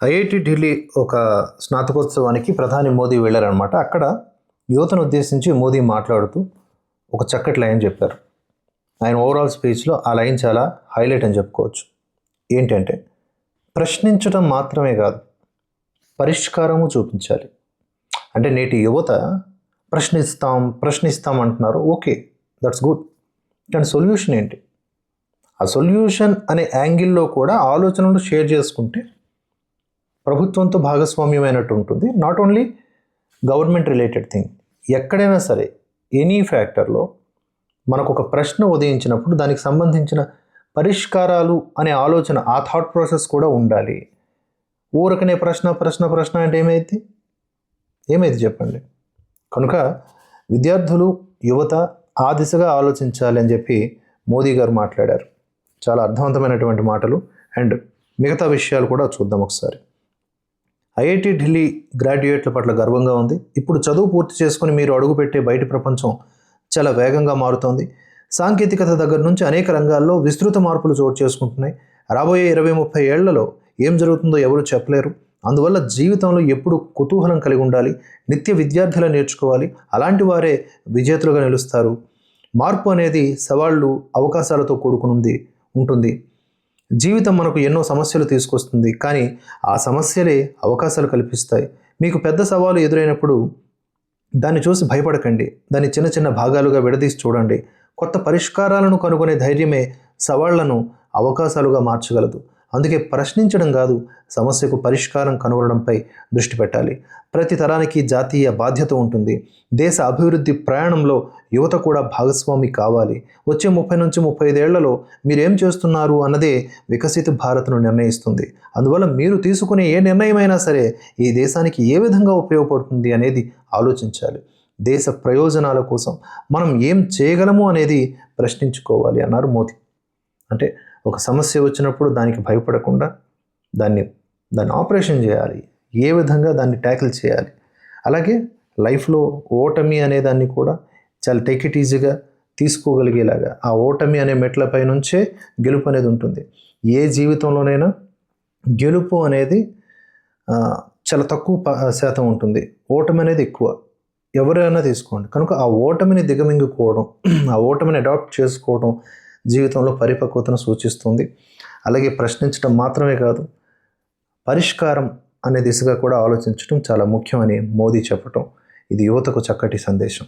IIT Delhi ఒక స్నాతకోత్సవానికి ప్రధాని మోదీ వెళ్ళారనమాట. అక్కడ యువతను ఉద్దేశించి మోదీ మాట్లాడుతూ ఒక చక్కటి లైన్ చెప్పారు. ఆయన ఓవరాల్ స్పీచ్లో ఆ లైన్ చాలా హైలైట్ అని చెప్పుకోవచ్చు. ఏంటంటే, ప్రశ్నించడం మాత్రమే కాదు, పరిష్కారము చూపించాలి. అంటే నేటి యువత ప్రశ్నిస్తాం అంటున్నారు. Okay, that's good. కానీ సొల్యూషన్ ఏంటి? ఆ సొల్యూషన్ అనే యాంగిల్లో కూడా ఆలోచనలు షేర్ చేసుకుంటే ప్రభుత్వంతో భాగస్వామ్యమైనట్టు ఉంటుంది. Not only government related thing, ఎక్కడైనా సరే ఎనీ ఫ్యాక్టర్లో మనకు ఒక ప్రశ్న ఉదయించినప్పుడు దానికి సంబంధించిన పరిష్కారాలు అనే ఆలోచన, ఆ థాట్ ప్రాసెస్ కూడా ఉండాలి. ఊరకనే ప్రశ్న అంటే ఏమైంది చెప్పండి. కనుక విద్యార్థులు, యువత ఆ దిశగా ఆలోచించాలి అని చెప్పి మోదీ గారు మాట్లాడారు. చాలా అర్థవంతమైనటువంటి మాటలు. అండ్ మిగతా విషయాలు కూడా చూద్దాం ఒకసారి. ఐఐటి ఢిల్లీ గ్రాడ్యుయేట్ల పట్ల గర్వంగా ఉంది. ఇప్పుడు చదువు పూర్తి చేసుకుని మీరు అడుగుపెట్టే బయటి ప్రపంచం చాలా వేగంగా మారుతోంది. సాంకేతికత దగ్గర నుంచి అనేక రంగాల్లో విస్తృత మార్పులు చోటు చేసుకుంటున్నాయి. రాబోయే 20-30 ఏళ్లలో ఏం జరుగుతుందో ఎవరు చెప్పలేరు. అందువల్ల జీవితంలో ఎప్పుడు కుతూహలం కలిగి ఉండాలి. నిత్య విద్యార్థులు నేర్చుకోవాలి. అలాంటి వారే విజేతలుగా నిలుస్తారు. మార్పు అనేది సవాళ్ళు, అవకాశాలతో కూడుకుని ఉంటుంది. జీవితం మనకు ఎన్నో సమస్యలు తీసుకొస్తుంది, కానీ ఆ సమస్యలే అవకాశాలు కల్పిస్తాయి. మీకు పెద్ద సవాలు ఎదురైనప్పుడు దాన్ని చూసి భయపడకండి. దాన్ని చిన్న చిన్న భాగాలుగా విడదీసి చూడండి. కొత్త పరిష్కారాలను కనుగొనే ధైర్యమే సవాళ్లను అవకాశాలుగా మార్చగలదు. అందుకే ప్రశ్నించడం కాదు, సమస్యకు పరిష్కారం కనుగొనడంపై దృష్టి పెట్టాలి. ప్రతి తరానికి జాతీయ బాధ్యత ఉంటుంది. దేశ అభివృద్ధి ప్రయాణంలో యువత కూడా భాగస్వామి కావాలి. వచ్చే 30 నుంచి 35 ఏళ్లలో మీరేం చేస్తున్నారు అన్నదే వికసిత భారత్ను నిర్ణయిస్తుంది. అందువల్ల మీరు తీసుకునే ఏ నిర్ణయమైనా సరే ఈ దేశానికి ఏ విధంగా ఉపయోగపడుతుంది అనేది ఆలోచించాలి. దేశ ప్రయోజనాల కోసం మనం ఏం చేయగలము అనేది ప్రశ్నించుకోవాలి అన్నారు మోదీ. అంటే ఒక సమస్య వచ్చినప్పుడు దానికి భయపడకుండా దాన్ని ఆపరేషన్ చేయాలి. ఏ విధంగా దాన్ని ట్యాకిల్ చేయాలి. అలాగే లైఫ్లో ఓటమి అనే దాన్ని కూడా చాలా టేక్ ఇట్ ఈజీగా తీసుకోగలిగేలాగా, ఆ ఓటమి అనే మెట్లపై నుంచే గెలుపు అనేది ఉంటుంది. ఏ జీవితంలోనైనా గెలుపు అనేది చాలా తక్కువ శాతం ఉంటుంది, ఓటమి అనేది ఎక్కువ. ఎవరైనా తీసుకోండి. కనుక ఆ ఓటమిని దిగమింగుకోవడం, ఆ ఓటమిని అడాప్ట్ చేసుకోవడం జీవితంలో పరిపక్వతను సూచిస్తుంది. అలాగే ప్రశ్నించడం మాత్రమే కాదు, పరిష్కారం అనే దిశగా కూడా ఆలోచించడం చాలా ముఖ్యమని మోదీ చెప్పటం, ఇది యువతకు చక్కటి సందేశం.